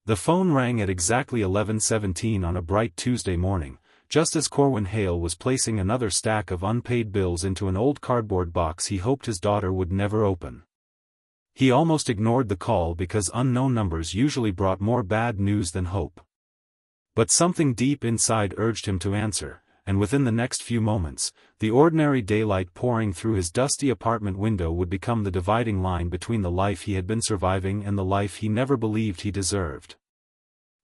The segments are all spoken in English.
The phone rang at exactly 11:17 on a bright Tuesday morning, just as Corwin Hale was placing another stack of unpaid bills into an old cardboard box he hoped his daughter would never open. He almost ignored the call because unknown numbers usually brought more bad news than hope. But something deep inside urged him to answer, and within the next few moments, the ordinary daylight pouring through his dusty apartment window would become the dividing line between the life he had been surviving and the life he never believed he deserved.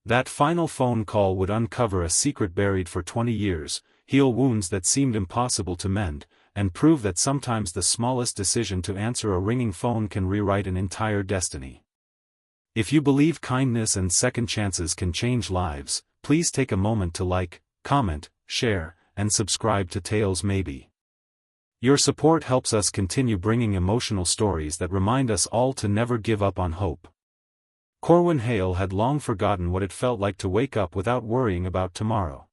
That final phone call would uncover a secret buried for 20 years, heal wounds that seemed impossible to mend, and prove that sometimes the smallest decision to answer a ringing phone can rewrite an entire destiny. If you believe kindness and second chances can change lives, please take a moment to like, comment, share, and subscribe to Tayles Maybe. Your support helps us continue bringing emotional stories that remind us all to never give up on hope. Corwin Hale had long forgotten what it felt like to wake up without worrying about tomorrow.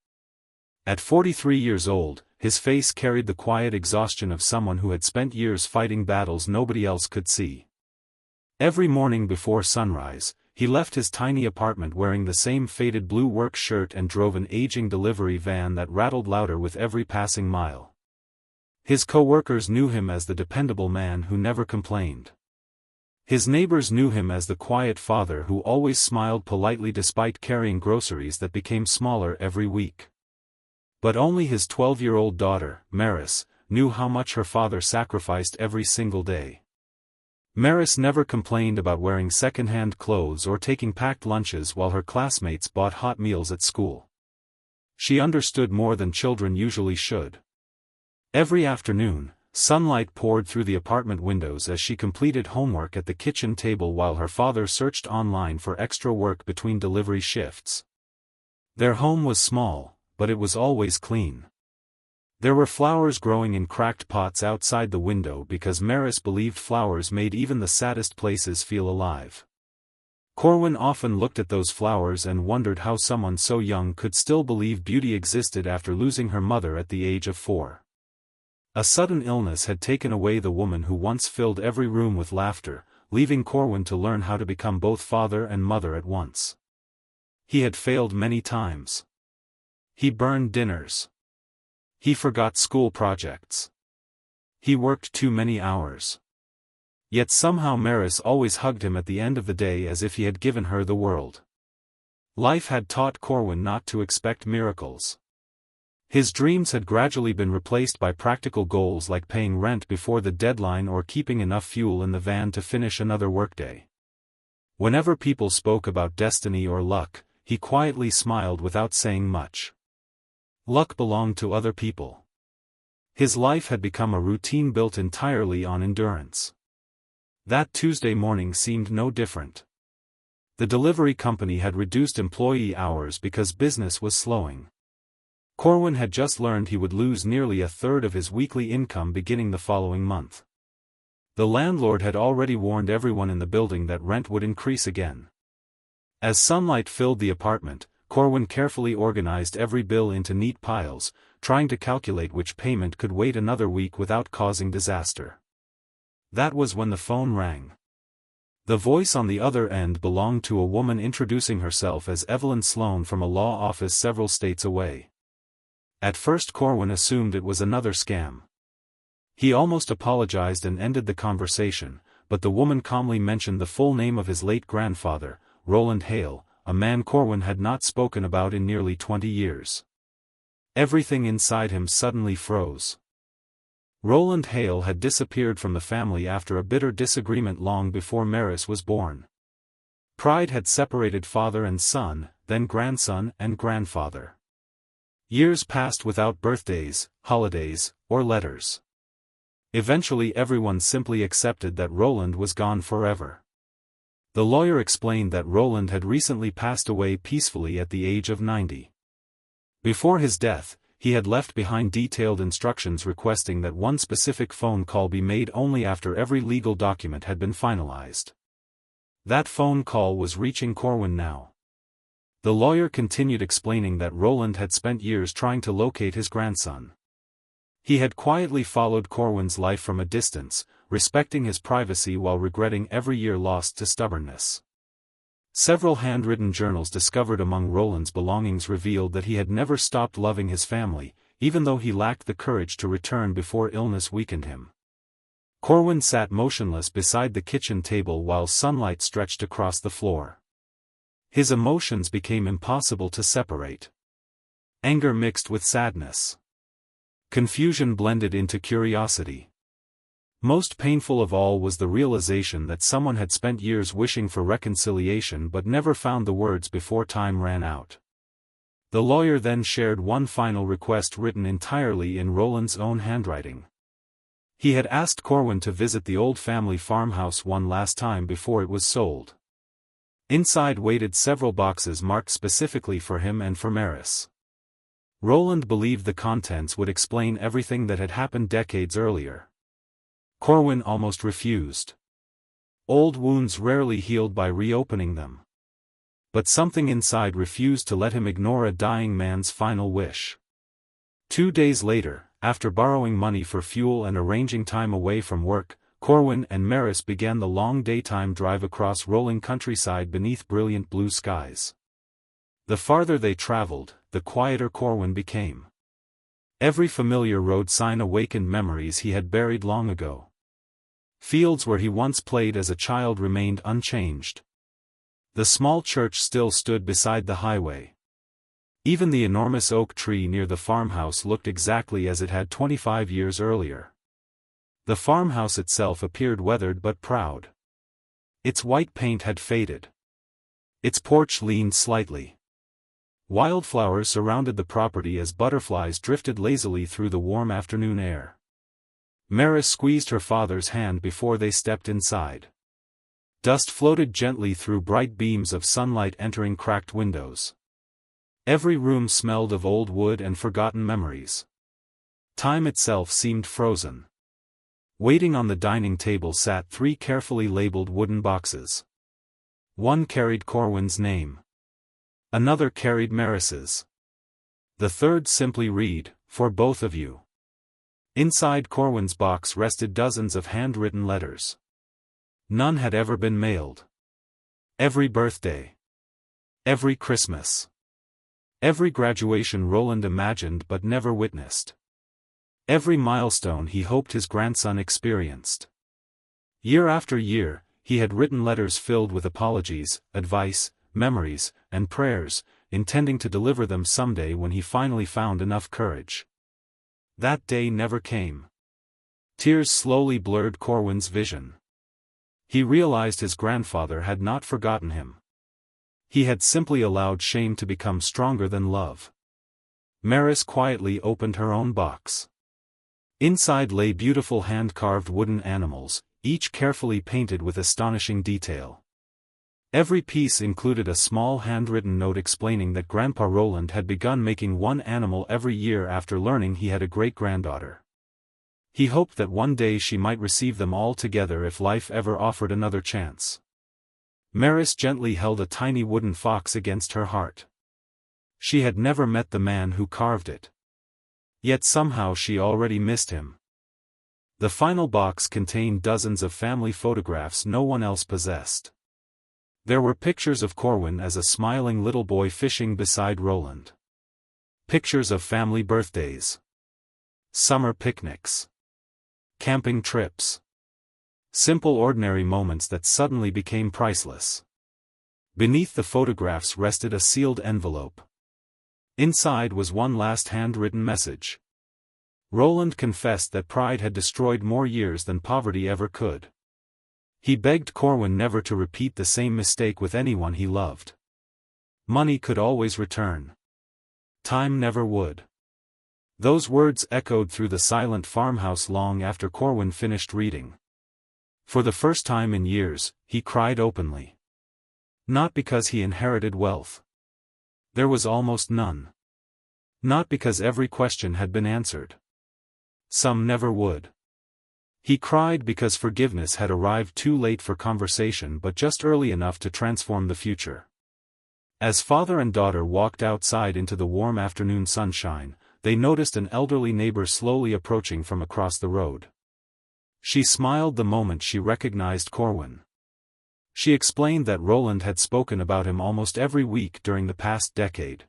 At 43 years old, his face carried the quiet exhaustion of someone who had spent years fighting battles nobody else could see. Every morning before sunrise, he left his tiny apartment wearing the same faded blue work shirt and drove an aging delivery van that rattled louder with every passing mile. His co-workers knew him as the dependable man who never complained. His neighbors knew him as the quiet father who always smiled politely despite carrying groceries that became smaller every week. But only his 12-year-old daughter, Maris, knew how much her father sacrificed every single day. Maris never complained about wearing second-hand clothes or taking packed lunches while her classmates bought hot meals at school. She understood more than children usually should. Every afternoon, sunlight poured through the apartment windows as she completed homework at the kitchen table while her father searched online for extra work between delivery shifts. Their home was small, but it was always clean. There were flowers growing in cracked pots outside the window because Maris believed flowers made even the saddest places feel alive. Corwin often looked at those flowers and wondered how someone so young could still believe beauty existed after losing her mother at the age of 4. A sudden illness had taken away the woman who once filled every room with laughter, leaving Corwin to learn how to become both father and mother at once. He had failed many times. He burned dinners. He forgot school projects. He worked too many hours. Yet somehow Maris always hugged him at the end of the day as if he had given her the world. Life had taught Corwin not to expect miracles. His dreams had gradually been replaced by practical goals like paying rent before the deadline or keeping enough fuel in the van to finish another workday. Whenever people spoke about destiny or luck, he quietly smiled without saying much. Luck belonged to other people. His life had become a routine built entirely on endurance. That Tuesday morning seemed no different. The delivery company had reduced employee hours because business was slowing. Corwin had just learned he would lose nearly a third of his weekly income beginning the following month. The landlord had already warned everyone in the building that rent would increase again. As sunlight filled the apartment, Corwin carefully organized every bill into neat piles, trying to calculate which payment could wait another week without causing disaster. That was when the phone rang. The voice on the other end belonged to a woman introducing herself as Evelyn Sloan from a law office several states away. At first Corwin assumed it was another scam. He almost apologized and ended the conversation, but the woman calmly mentioned the full name of his late grandfather, Roland Hale, a man Corwin had not spoken about in nearly 20 years. Everything inside him suddenly froze. Roland Hale had disappeared from the family after a bitter disagreement long before Maris was born. Pride had separated father and son, then grandson and grandfather. Years passed without birthdays, holidays, or letters. Eventually everyone simply accepted that Roland was gone forever. The lawyer explained that Roland had recently passed away peacefully at the age of 90. Before his death, he had left behind detailed instructions requesting that one specific phone call be made only after every legal document had been finalized. That phone call was reaching Corwin now. The lawyer continued explaining that Roland had spent years trying to locate his grandson. He had quietly followed Corwin's life from a distance, respecting his privacy while regretting every year lost to stubbornness. Several handwritten journals discovered among Roland's belongings revealed that he had never stopped loving his family, even though he lacked the courage to return before illness weakened him. Corwin sat motionless beside the kitchen table while sunlight stretched across the floor. His emotions became impossible to separate. Anger mixed with sadness. Confusion blended into curiosity. Most painful of all was the realization that someone had spent years wishing for reconciliation but never found the words before time ran out. The lawyer then shared one final request written entirely in Roland's own handwriting. He had asked Corwin to visit the old family farmhouse one last time before it was sold. Inside waited several boxes marked specifically for him and for Maris. Roland believed the contents would explain everything that had happened decades earlier. Corwin almost refused. Old wounds rarely healed by reopening them. But something inside refused to let him ignore a dying man's final wish. 2 days later, after borrowing money for fuel and arranging time away from work, Corwin and Maris began the long daytime drive across rolling countryside beneath brilliant blue skies. The farther they traveled, the quieter Corwin became. Every familiar road sign awakened memories he had buried long ago. Fields where he once played as a child remained unchanged. The small church still stood beside the highway. Even the enormous oak tree near the farmhouse looked exactly as it had 25 years earlier. The farmhouse itself appeared weathered but proud. Its white paint had faded. Its porch leaned slightly. Wildflowers surrounded the property as butterflies drifted lazily through the warm afternoon air. Maris squeezed her father's hand before they stepped inside. Dust floated gently through bright beams of sunlight entering cracked windows. Every room smelled of old wood and forgotten memories. Time itself seemed frozen. Waiting on the dining table sat 3 carefully labeled wooden boxes. One carried Corwin's name. Another carried Maris's. The third simply read, "For both of you." Inside Corwin's box rested dozens of handwritten letters. None had ever been mailed. Every birthday. Every Christmas. Every graduation Roland imagined but never witnessed. Every milestone he hoped his grandson experienced. Year after year, he had written letters filled with apologies, advice, memories, and prayers, intending to deliver them someday when he finally found enough courage. That day never came. Tears slowly blurred Corwin's vision. He realized his grandfather had not forgotten him. He had simply allowed shame to become stronger than love. Maris quietly opened her own box. Inside lay beautiful hand-carved wooden animals, each carefully painted with astonishing detail. Every piece included a small handwritten note explaining that Grandpa Roland had begun making one animal every year after learning he had a great-granddaughter. He hoped that one day she might receive them all together if life ever offered another chance. Maris gently held a tiny wooden fox against her heart. She had never met the man who carved it. Yet somehow she already missed him. The final box contained dozens of family photographs no one else possessed. There were pictures of Corwin as a smiling little boy fishing beside Roland. Pictures of family birthdays. Summer picnics. Camping trips. Simple ordinary moments that suddenly became priceless. Beneath the photographs rested a sealed envelope. Inside was one last handwritten message. Roland confessed that pride had destroyed more years than poverty ever could. He begged Corwin never to repeat the same mistake with anyone he loved. Money could always return. Time never would. Those words echoed through the silent farmhouse long after Corwin finished reading. For the first time in years, he cried openly. Not because he inherited wealth. There was almost none. Not because every question had been answered. Some never would. He cried because forgiveness had arrived too late for conversation but just early enough to transform the future. As father and daughter walked outside into the warm afternoon sunshine, they noticed an elderly neighbor slowly approaching from across the road. She smiled the moment she recognized Corwin. She explained that Roland had spoken about him almost every week during the past decade.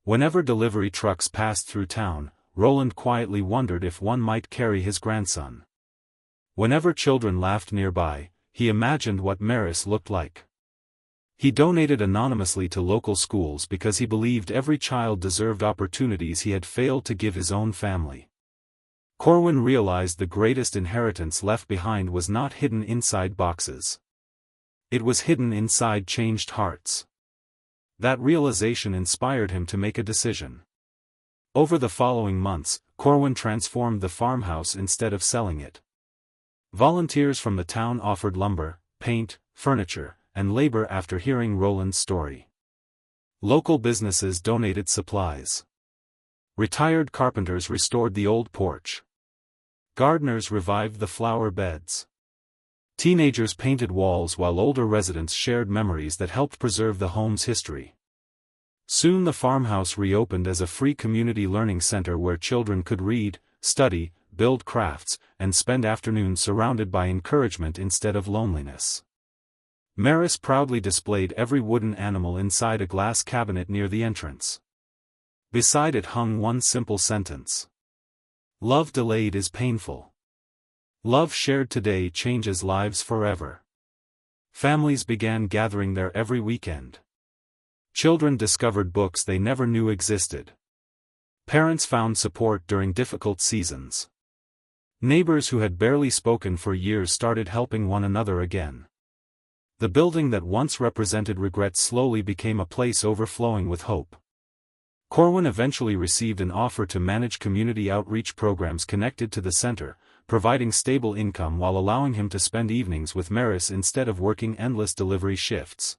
Whenever delivery trucks passed through town, Roland quietly wondered if one might carry his grandson. Whenever children laughed nearby, he imagined what Maris looked like. He donated anonymously to local schools because he believed every child deserved opportunities he had failed to give his own family. Corwin realized the greatest inheritance left behind was not hidden inside boxes. It was hidden inside changed hearts. That realization inspired him to make a decision. Over the following months, Corwin transformed the farmhouse instead of selling it. Volunteers from the town offered lumber, paint, furniture, and labor after hearing Roland's story. Local businesses donated supplies. Retired carpenters restored the old porch. Gardeners revived the flower beds. Teenagers painted walls while older residents shared memories that helped preserve the home's history. Soon the farmhouse reopened as a free community learning center where children could read, study, build crafts, and spend afternoons surrounded by encouragement instead of loneliness. Maris proudly displayed every wooden animal inside a glass cabinet near the entrance. Beside it hung one simple sentence. Love delayed is painful. Love shared today changes lives forever. Families began gathering there every weekend. Children discovered books they never knew existed. Parents found support during difficult seasons. Neighbors who had barely spoken for years started helping one another again. The building that once represented regret slowly became a place overflowing with hope. Corwin eventually received an offer to manage community outreach programs connected to the center, providing stable income while allowing him to spend evenings with Maris instead of working endless delivery shifts.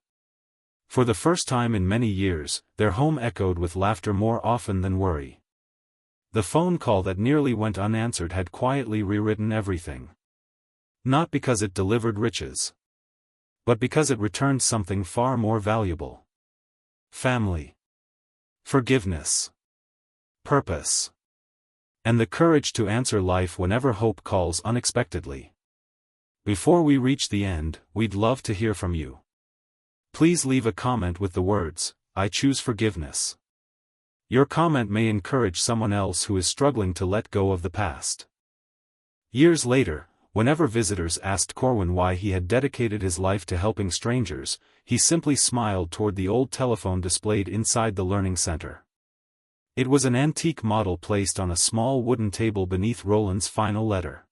For the first time in many years, their home echoed with laughter more often than worry. The phone call that nearly went unanswered had quietly rewritten everything. Not because it delivered riches, but because it returned something far more valuable. Family. Forgiveness. Purpose. And the courage to answer life whenever hope calls unexpectedly. Before we reach the end, we'd love to hear from you. Please leave a comment with the words, "I choose forgiveness." Your comment may encourage someone else who is struggling to let go of the past. Years later, whenever visitors asked Corwin why he had dedicated his life to helping strangers, he simply smiled toward the old telephone displayed inside the learning center. It was an antique model placed on a small wooden table beneath Roland's final letter.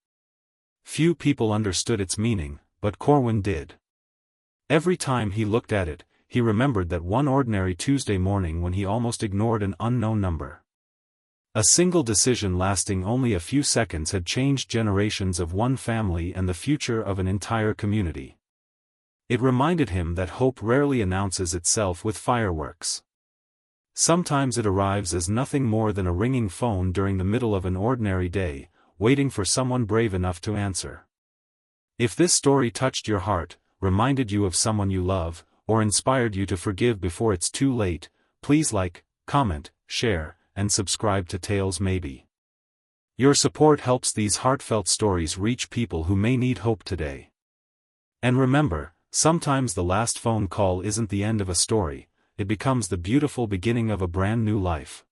Few people understood its meaning, but Corwin did. Every time he looked at it, he remembered that one ordinary Tuesday morning when he almost ignored an unknown number. A single decision lasting only a few seconds had changed generations of one family and the future of an entire community. It reminded him that hope rarely announces itself with fireworks. Sometimes it arrives as nothing more than a ringing phone during the middle of an ordinary day, waiting for someone brave enough to answer. If this story touched your heart, reminded you of someone you love, or inspired you to forgive before it's too late, please like, comment, share, and subscribe to Tayles Maybe. Your support helps these heartfelt stories reach people who may need hope today. And remember, sometimes the last phone call isn't the end of a story, it becomes the beautiful beginning of a brand new life.